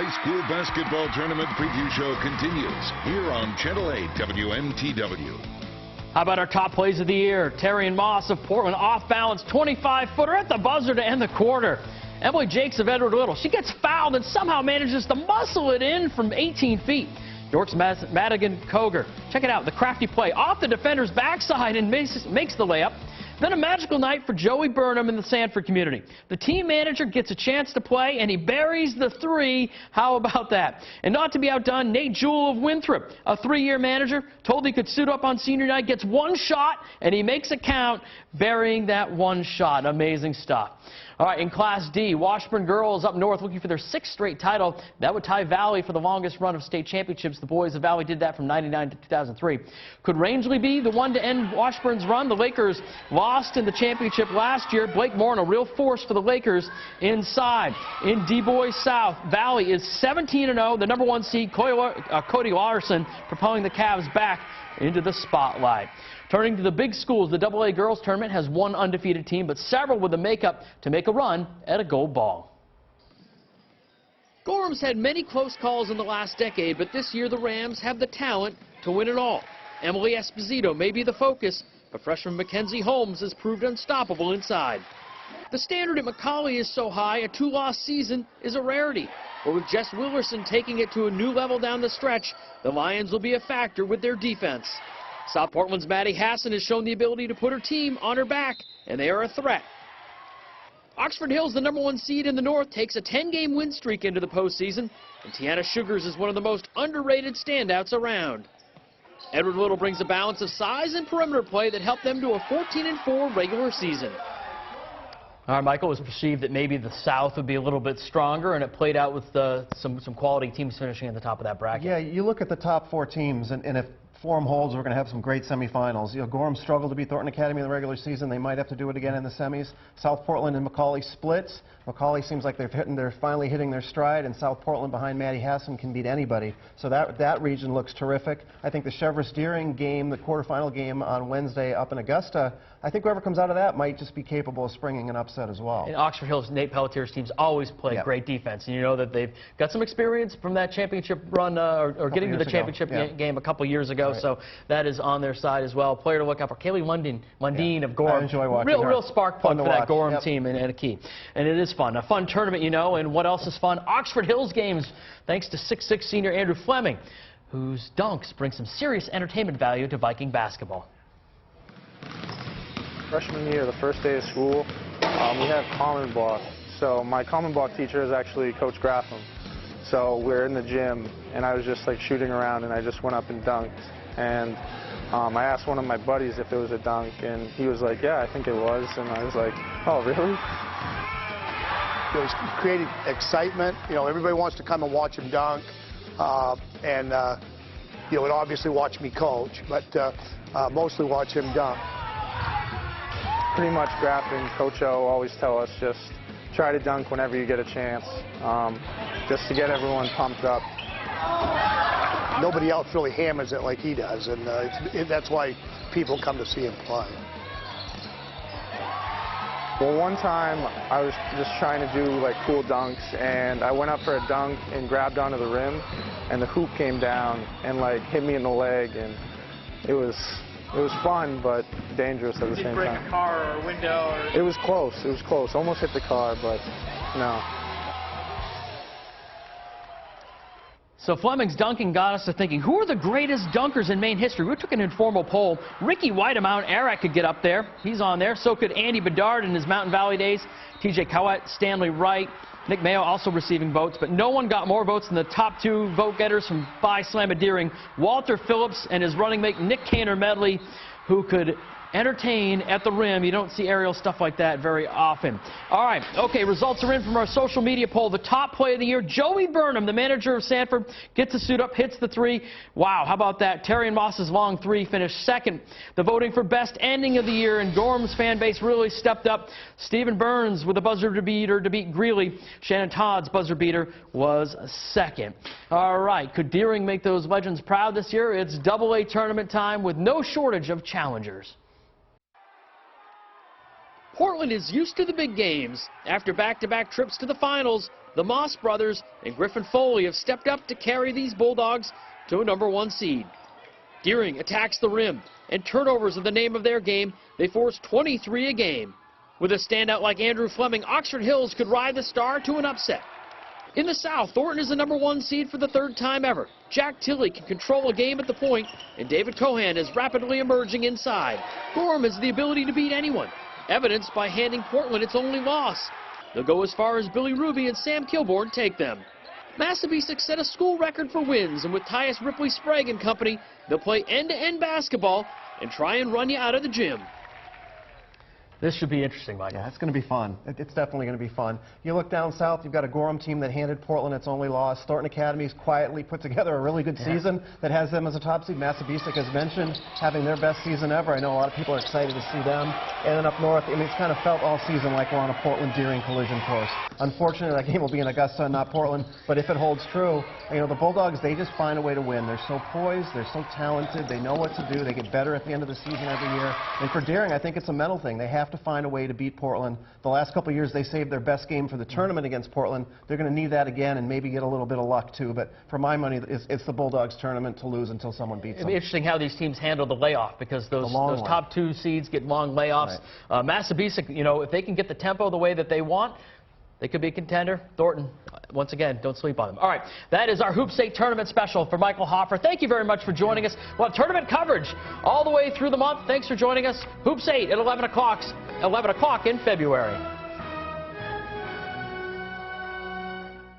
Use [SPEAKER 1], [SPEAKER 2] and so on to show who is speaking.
[SPEAKER 1] high school basketball tournament preview show continues here on Channel 8 WMTW.
[SPEAKER 2] How about our top plays of the year? Terrian Moss of Portland off balance 25-footer at the buzzer to end the quarter. Emily Jakes of Edward Little. She gets fouled and somehow manages to muscle it in from 18 feet. York's Madigan Koger. Check it out. The crafty play off the defender's backside and makes the layup. Then a magical night for Joey Burnham in the Sanford community. The team manager gets a chance to play, and he buries the three. How about that? And not to be outdone, Nate Jewell of Winthrop, a three-year manager, told he could suit up on senior night, gets one shot, and he makes it count, burying that one shot. Amazing stuff. All right, in Class D, Washburn girls up north looking for their sixth straight title. That would tie Valley for the longest run of state championships. The boys of Valley did that from '99 to 2003. Could Rangeley be the one to end Washburn's run? The Lakers lost in the championship last year. Blake Morin, a real force for the Lakers inside. In D-Boys South, Valley is 17-0. The number one seed, Cody Larson, propelling the Cavs back into the spotlight. Turning to the big schools, the AA girls tournament has one undefeated team, but several with the makeup to make a run at a gold ball. Gorham's had many close calls in the last decade, but this year the Rams have the talent to win it all. Emily Esposito may be the focus, but freshman Mackenzie Holmes has proved unstoppable inside. The standard at McCallie is so high, a two-loss season is a rarity. But with Jess Willerson taking it to a new level down the stretch, the Lions will be a factor with their defense. South Portland's Maddie Hassan has shown the ability to put her team on her back, and they are a threat. Oxford Hills, the number one seed in the North, takes a 10-game win streak into the postseason, and Tiana Sugars is one of the most underrated standouts around. Edward Little brings a balance of size and perimeter play that helped them to a 14-4 regular season. All right, Michael, it was perceived that maybe the South would be a little bit stronger, and it played out with some quality teams finishing at the top of that bracket.
[SPEAKER 3] Yeah, you look at the top four teams, and if form holds, we're going to have some great semifinals. You know, Gorham struggled to beat Thornton Academy in the regular season. They might have to do it again in the semis. South Portland and McCallie splits. McCallie seems like they're finally hitting their stride, and South Portland behind Maddie Hassan can beat anybody. So that region looks terrific. I think the Chevrolet Deering game, the quarterfinal game on Wednesday up in Augusta, I think whoever comes out of that might just be capable of springing an upset as well.
[SPEAKER 2] In Oxford Hills, Nate Pelletier's teams always play great defense, and you know that they've got some experience from that championship run or getting to the championship game a couple years ago. Right. So that is on their side as well. Player to look out for, Kaylee Mundine of Gorham.
[SPEAKER 3] I enjoy watching her.
[SPEAKER 2] Real spark plug for that Gorham team and a key. And it is fun. A fun tournament, you know. And what else is fun? Oxford Hills games, thanks to 6'6" senior Andrew Fleming, whose dunks bring some serious entertainment value to Viking basketball.
[SPEAKER 4] Freshman year, the first day of school, we have common block. So my common block teacher is actually Coach Graffam. So we're in the gym, and I was just like shooting around, and I just went up and dunked. And I asked one of my buddies if it was a dunk, and he was like, yeah, I think it was. And I was like, oh, really?
[SPEAKER 5] It was created excitement. You know, everybody wants to come and watch him dunk, and you know, obviously watch me coach, but mostly watch him dunk.
[SPEAKER 4] Pretty much Graffam, Coach O always tell us just try to dunk whenever you get a chance, just to get everyone pumped up.
[SPEAKER 5] Nobody else really hammers it like he does, and that's why people come to see him play.
[SPEAKER 4] Well, one time I was just trying to do like cool dunks, and I went up for a dunk and grabbed onto the rim, and the hoop came down and like hit me in the leg, and it was fun, but dangerous at the same time.
[SPEAKER 2] Did you break a car or a window? Or...
[SPEAKER 4] It was close. It was close. Almost hit the car, but no.
[SPEAKER 2] So Fleming's dunking got us to thinking, who are the greatest dunkers in Maine history? We took an informal poll. Ricky White of Mount Arac could get up there. He's on there. So could Andy Bedard in his Mountain Valley days. TJ Cowett, Stanley Wright, Nick Mayo also receiving votes, but no one got more votes than the top two vote getters from Phi Slamma Deering, Walter Phillips and his running mate Nick Kaner Medley, who could entertain at the rim. You don't see aerial stuff like that very often. All right, okay, results are in from our social media poll. The top play of the year, Joey Burnham, the manager of Sanford, gets a suit up, hits the three. Wow, how about that? Terrian Moss's long three finished second. The voting for best ending of the year, and Gorham's fan base really stepped up. Stephen Burns with a buzzer beater to beat Greeley. Shannon Todd's buzzer beater was second. All right, could Deering make those legends proud this year? It's AA tournament time with no shortage of challengers. Portland is used to the big games. After back-to-back trips to the finals, the The Moss brothers and Griffin Foley have stepped up to carry these Bulldogs to a #1 seed. Deering attacks the rim, and turnovers are the name of their game. They force 23 a game. With a standout like Andrew Fleming, Oxford Hills could ride the Star to an upset. In the South, Thornton is the #1 seed for the 3rd time ever. Jack Tilley can control a game at the point, and David Cohan is rapidly emerging inside. Gorham has the ability to beat anyone, evidenced by handing Portland its only loss. They'll go as far as Billy Ruby and Sam Kilborn take them. Massabesic set a school record for wins, and with Tyus Ripley Sprague and company, they'll play end-to-end basketball and try and run you out of the gym. This should be interesting, Michael.
[SPEAKER 3] Yeah, it's going to be fun. It's definitely going to be fun. You look down south, you've got a Gorham team that handed Portland its only loss. Thornton Academy's quietly put together a really good season that has them as a top seed. Massabesic, as mentioned, having their best season ever. I know a lot of people are excited to see them. And then up north, I mean, it's kind of felt all season like we're on a Portland-Deering collision course. Unfortunately, that game will be in Augusta and not Portland, but if it holds true, you know, the Bulldogs, they just find a way to win. They're so poised, they're so talented, they know what to do, they get better at the end of the season every year. And for Deering, I think it's a mental thing. They have to find a way to beat Portland. The last couple of years, they saved their best game for the tournament against Portland. They're going to need that again and maybe get a little bit of luck, too. But for my money, it's the Bulldogs tournament to lose until someone beats them.
[SPEAKER 2] It'll be interesting how these teams handle the layoff, because those top 2 seeds get long layoffs. Right. Massabesic, you know, if they can get the tempo the way that they want, they could be a contender. Thornton, once again, don't sleep on them. All right, that is our Hoop State Tournament special for Michael Hoffer. Thank you very much for joining us. We'll have tournament coverage all the way through the month. Thanks for joining us. Hoop State at 11 o'clock in February.